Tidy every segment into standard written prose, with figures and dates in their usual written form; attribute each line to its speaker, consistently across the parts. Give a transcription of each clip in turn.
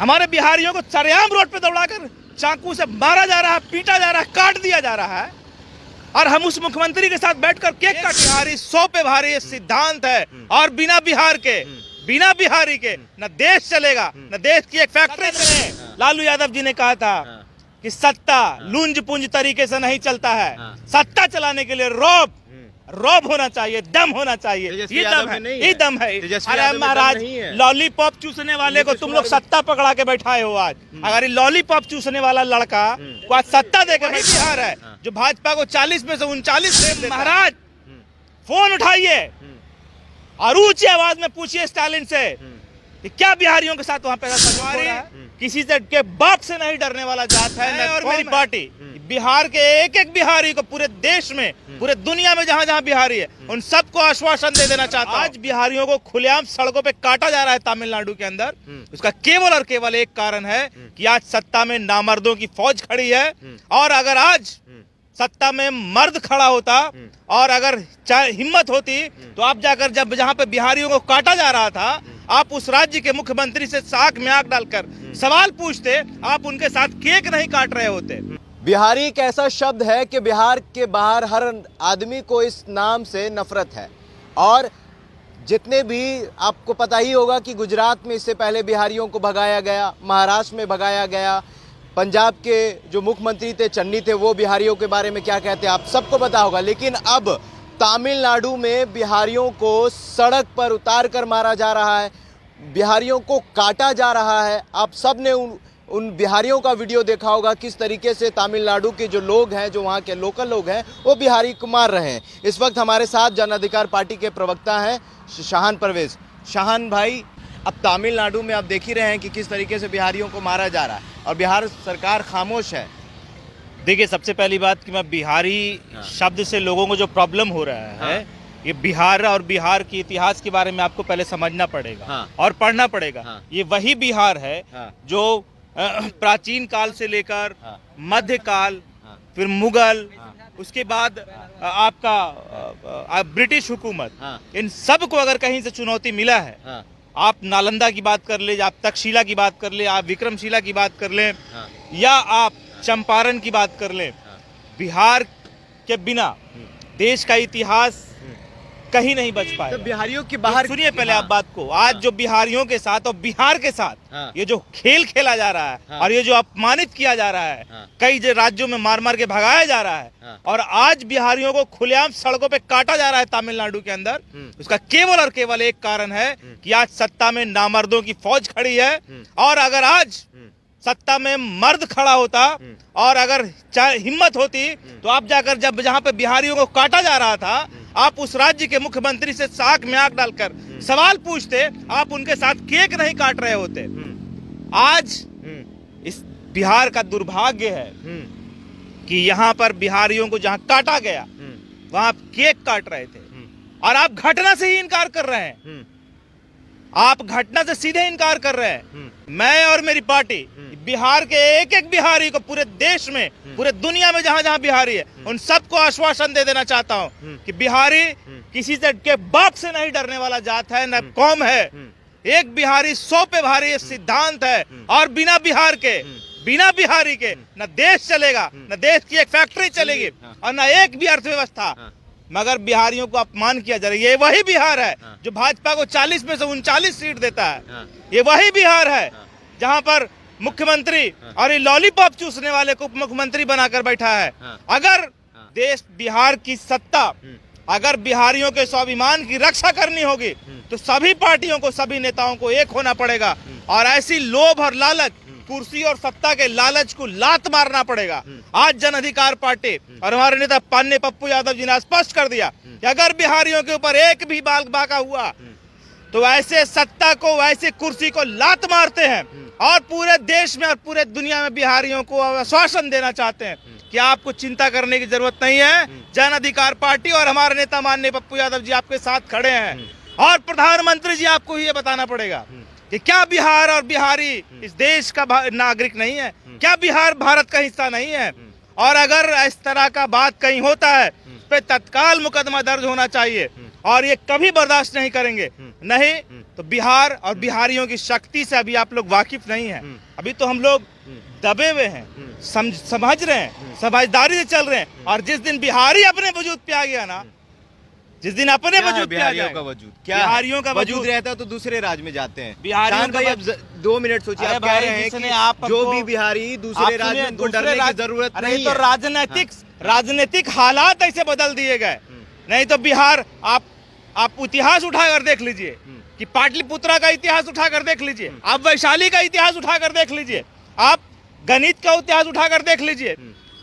Speaker 1: हमारे बिहारियों को सरेआम रोड पे दौड़ाकर चाकू से मारा जा रहा है, पीटा जा रहा है, काट दिया जा रहा है। और हम उस मुख्यमंत्री के साथ बैठकर केक काट, बिहारी 100 पे भारी, ये सिद्धांत है। और बिना बिहार के, बिना बिहारी के न देश चलेगा, न देश की एक फैक्ट्री चले। लालू यादव जी ने कहा था कि सत्ता लूंज पुंज तरीके से नहीं चलता है, सत्ता चलाने के लिए रौब होना चाहिए, दम होना चाहिए। ये दम है, ये दम है। अरे महाराज, लॉलीपॉप चूसने वाले को तुम लोग सत्ता पकड़ा के बैठाए हो। आज अगर लॉलीपॉप चूसने वाला लड़का को आज सत्ता देकर बिहार है जो भाजपा को 40 में से 39 महाराज, फोन उठाइए और ऊंची आवाज में पूछिए स्टालिन से कि क्या बिहारियों के साथ वहां पे किसी से के बाप से नहीं डरने वाला जात है। और मेरी पार्टी बिहार के एक एक बिहारी को पूरे देश में, पूरे दुनिया में जहां जहां बिहारी है, उन सबको आश्वासन दे देना चाहता हूं। आज बिहारियों को खुलेआम सड़कों पे काटा जा रहा है तमिलनाडु के अंदर। उसका केवल और केवल एक कारण है कि आज सत्ता में नामर्दों की फौज खड़ी है। और अगर आज सत्ता में मर्द खड़ा होता और अगर हिम्मत होती तो आप जाकर जहां पे बिहारियों को काटा जा रहा था, आप उस राज्य के मुख्यमंत्री से साख में आंख डालकर सवाल पूछते, आप उनके साथ केक नहीं काट रहे होते।
Speaker 2: बिहारी एक ऐसा शब्द है कि बिहार के बाहर हर आदमी को इस नाम से नफरत है। और जितने भी, आपको पता ही होगा कि गुजरात में इससे पहले बिहारियों को भगाया गया, महाराष्ट्र में भगाया गया, पंजाब के जो मुख्यमंत्री थे चन्नी थे, वो बिहारियों के बारे में क्या कहते हैं आप सबको पता होगा। लेकिन अब तमिलनाडु में बिहारियों को सड़क पर उतार कर मारा जा रहा है, बिहारियों को काटा जा रहा है। आप सब ने उन बिहारियों का वीडियो देखा होगा, किस तरीके से तमिलनाडु के जो लोग हैं, जो वहाँ के लोकल लोग हैं, वो बिहारी को मार रहे हैं। इस वक्त हमारे साथ जन अधिकार पार्टी के प्रवक्ता हैं शाहान परवेज। शाहान भाई, अब तमिलनाडु में आप देख ही रहे हैं कि किस तरीके से बिहारियों को मारा जा रहा है और बिहार सरकार खामोश है।
Speaker 1: देखिए, सबसे पहली बात कि मैं बिहारी शब्द से लोगों को जो प्रॉब्लम हो रहा है, ये बिहार और बिहार के इतिहास के बारे में आपको पहले समझना पड़ेगा और पढ़ना पड़ेगा। ये वही बिहार है जो प्राचीन काल से लेकर मध्य काल, फिर मुगल, उसके बाद आपका ब्रिटिश हुकूमत, इन सब को अगर कहीं से चुनौती मिला है, आप नालंदा की बात कर ले, आप तक्षशिला की बात कर ले, आप विक्रमशिला की बात कर ले, या आप चंपारण की बात कर ले, बिहार के बिना देश का इतिहास कहीं नहीं बच पाए।
Speaker 2: तो बिहारियों की बाहर
Speaker 1: सुनिए पहले आप बात को। आज जो बिहारियों के साथ और बिहार के साथ ये जो खेल खेला जा रहा है और ये जो अपमानित किया जा रहा है, कई राज्यों में मार मार के भगाया जा रहा है, और आज बिहारियों को खुलेआम सड़कों पे काटा जा रहा है तमिलनाडु के अंदर, उसका केवल और केवल एक कारण है कि आज सत्ता में नामर्दों की फौज खड़ी है। और अगर आज सत्ता में मर्द खड़ा होता और अगर हिम्मत होती तो आप जाकर जहां पे बिहारियों को काटा जा रहा था, आप उस राज्य के मुख्यमंत्री से साख में आंख डालकर सवाल पूछते, आप उनके साथ केक नहीं काट रहे होते। आज इस बिहार का दुर्भाग्य है कि यहाँ पर बिहारियों को जहां काटा गया वहां केक काट रहे थे, और आप घटना से ही इनकार कर रहे हैं। आप घटना से सीधे इनकार कर रहे हैं। मैं और मेरी पार्टी बिहार के एक एक बिहारी को पूरे देश में, पूरे दुनिया में जहां जहां बिहारी है, उन सबको आश्वासन दे देना चाहता हूं कि बिहारी किसी से के बाप से नहीं डरने वाला जात है, न कौम है। एक बिहारी 100 पे भारी, ये सिद्धांत है। और बिना बिहार के, बिना बिहारी के न देश चलेगा, न देश की एक फैक्ट्री चलेगी, और न एक भी अर्थव्यवस्था। मगर बिहारियों को अपमान किया जा रहा है। ये वही बिहार है जो भाजपा को 40 में से 39 सीट देता है। ये वही बिहार है जहां पर मुख्यमंत्री और ये लॉलीपॉप चूसने वाले को मुख्यमंत्री बनाकर बैठा है। अगर देश, बिहार की सत्ता, अगर बिहारियों के स्वाभिमान की रक्षा करनी होगी तो सभी पार्टियों को, सभी नेताओं को एक होना पड़ेगा, और ऐसी लोभ और लालच, कुर्सी और सत्ता के लालच को लात मारना पड़ेगा। आज जन अधिकार पार्टी और हमारे नेता पान्ने पप्पू यादव जी ने स्पष्ट कर दिया कि अगर बिहारियों के ऊपर एक भी बाल बाका हुआ तो ऐसे सत्ता को, ऐसे कुर्सी को लात मारते हैं, और पूरे देश में और पूरे दुनिया में बिहारियों को आश्वासन देना चाहते हैं कि आपको चिंता करने की जरूरत नहीं है। जन अधिकार पार्टी और हमारे नेता माननीय पप्पू यादव जी आपके साथ खड़े हैं, और प्रधानमंत्री जी आपको ये बताना पड़ेगा कि क्या बिहार और बिहारी इस देश का नागरिक नहीं है? क्या बिहार भारत का हिस्सा नहीं है? और अगर इस तरह का बात कहीं होता है, उस पर तत्काल मुकदमा दर्ज होना चाहिए। और ये कभी बर्दाश्त नहीं करेंगे। नहीं तो बिहार और बिहारियों की शक्ति से अभी आप लोग वाकिफ नहीं है। अभी तो हम लोग दबे हुए हैं, समझ रहे हैं, समझदारी से चल रहे हैं। और जिस दिन बिहारी अपने वजूद पे आ गया ना, जिस दिन अपने वजूद पे आ
Speaker 2: बिहारियों
Speaker 1: जाएगा,
Speaker 2: का वजूद क्या
Speaker 1: बिहारियों का
Speaker 2: वजूद रहता तो दूसरे राज्य में जाते हैं।
Speaker 1: बिहारियों
Speaker 2: शांत
Speaker 1: का
Speaker 2: भाई, अब 2 मिनट सोचिए।
Speaker 1: अरे
Speaker 2: आप कह
Speaker 1: भाई,
Speaker 2: रहे हैं
Speaker 1: जिसने
Speaker 2: कि
Speaker 1: आप
Speaker 2: जो
Speaker 1: हमको-
Speaker 2: भी बिहारी दूसरे राज्य में उनको डरने की जरूरत
Speaker 1: अरे
Speaker 2: नहीं
Speaker 1: तो
Speaker 2: है।
Speaker 1: राजनीतिक हालात ऐसे बदल दिए गए। नहीं तो बिहार आप इतिहास उठाकर देख लीजिए कि पाटलिपुत्रा का इतिहास उठाकर देख लीजिए, आप वैशाली का इतिहास उठाकर देख लीजिए, आप गणित का इतिहास उठाकर देख लीजिए,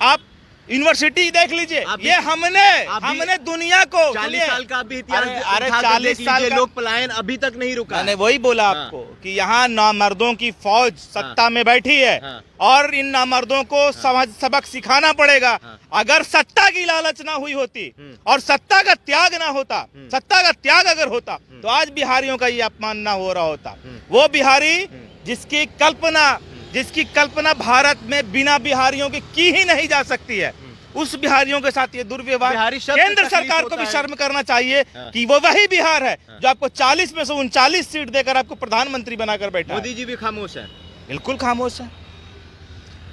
Speaker 1: आप यूनिवर्सिटी देख लीजिए। ये हमने दुनिया को
Speaker 2: 40 साल का भी इतिहास
Speaker 1: अरे
Speaker 2: उठाकर
Speaker 1: 40
Speaker 2: देख
Speaker 1: साल
Speaker 2: लीजिए,
Speaker 1: का
Speaker 2: लोक पलायन अभी तक नहीं रुका
Speaker 1: मैंने
Speaker 2: है।
Speaker 1: वही बोला आपको कि यहाँ नामर्दों की फौज सत्ता में बैठी है और इन नामर्दों को सबक सिखाना पड़ेगा। अगर सत्ता की लालच ना हुई होती और सत्ता का त्याग ना होता, सत्ता का त्याग अगर होता तो आज बिहारियों का ये अपमान ना हो रहा होता। वो बिहारी जिसकी कल्पना भारत में बिना बिहारियों के की ही नहीं जा सकती है, उस बिहारियों के साथ ये दुर्व्यवहार
Speaker 2: बिहारी शब्द
Speaker 1: केंद्र
Speaker 2: तकलीफ
Speaker 1: सरकार को
Speaker 2: होता
Speaker 1: भी
Speaker 2: है।
Speaker 1: शर्म करना चाहिए कि वो वही बिहार है जो आपको 40 में से 39 सीट देकर आपको प्रधानमंत्री बनाकर बैठा है।
Speaker 2: मोदी जी भी खामोश है।
Speaker 1: बिल्कुल खामोश है,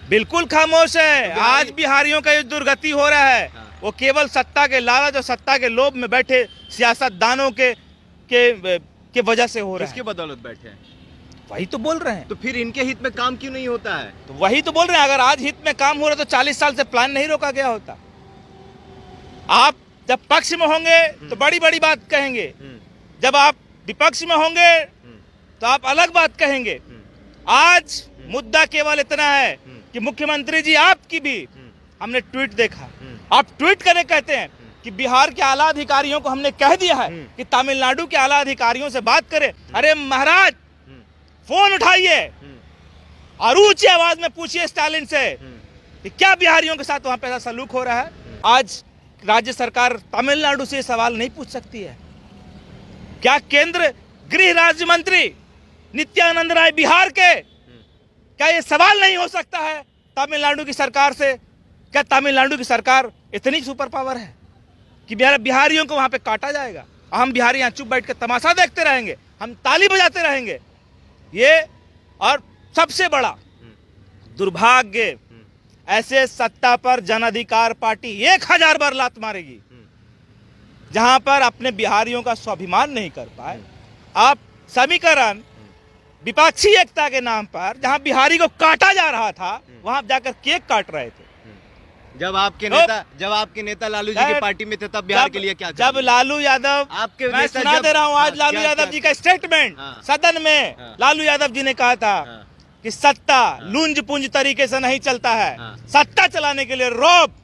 Speaker 1: बिल्कुल खामोश है। आज बिहारियों का ये दुर्गति हो रहा है, वो केवल सत्ता के लालच और सत्ता के लोभ में बैठे सियासतदानों के वजह से हो रहा
Speaker 2: किसकी
Speaker 1: है।
Speaker 2: बदौलत बैठे हैं?
Speaker 1: वही तो बोल रहे हैं,
Speaker 2: तो फिर इनके हित में काम क्यों नहीं होता है?
Speaker 1: तो वही तो बोल रहे हैं। अगर आज हित में काम हो रहा तो 40 साल से प्लान नहीं रोका गया होता। आप जब पक्ष में होंगे तो बड़ी बड़ी बात कहेंगे, जब आप विपक्ष में होंगे तो आप अलग बात कहेंगे। आज मुद्दा केवल इतना है कि मुख्यमंत्री जी आपकी भी हमने ट्वीट देखा, आप ट्वीट करके कहते हैं कि बिहार के आला अधिकारियों को हमने कह दिया है कि तमिलनाडु के आला अधिकारियों से बात करें। अरे महाराज, फोन उठाइए और ऊंची आवाज में पूछिए स्टालिन से कि क्या बिहारियों के साथ वहां पे ऐसा सलूक हो रहा है। आज राज्य सरकार तमिलनाडु से सवाल नहीं पूछ सकती है? क्या केंद्र गृह राज्य मंत्री नित्यानंद राय बिहार के, क्या ये सवाल नहीं हो सकता है तमिलनाडु की सरकार से? क्या तमिलनाडु की सरकार इतनी सुपर पावर है कि बिहारियों को वहां पे काटा जाएगा? हम बिहारी यहाँ चुप बैठ के तमाशा देखते रहेंगे, हम ताली बजाते रहेंगे? ये और सबसे बड़ा दुर्भाग्य, ऐसे सत्ता पर जन अधिकार पार्टी 1000 बार लात मारेगी जहां पर अपने बिहारियों का स्वाभिमान नहीं कर पाए। आप समीकरण विपक्षी एकता के नाम पर जहां बिहारी को काटा जा रहा था, वहां जाकर केक काट रहे थे।
Speaker 2: जब आपके नेता लालू जी की पार्टी में थे तब बिहार के लिए क्या किया?
Speaker 1: जब लालू यादव,
Speaker 2: आपके
Speaker 1: मैं
Speaker 2: नेता
Speaker 1: सुना दे रहा हूं आज लालू
Speaker 2: क्या-
Speaker 1: यादव
Speaker 2: क्या-
Speaker 1: जी का स्टेटमेंट सदन में। लालू यादव जी ने कहा था कि सत्ता लूंज पुंज तरीके से नहीं चलता है, सत्ता चलाने के लिए रौब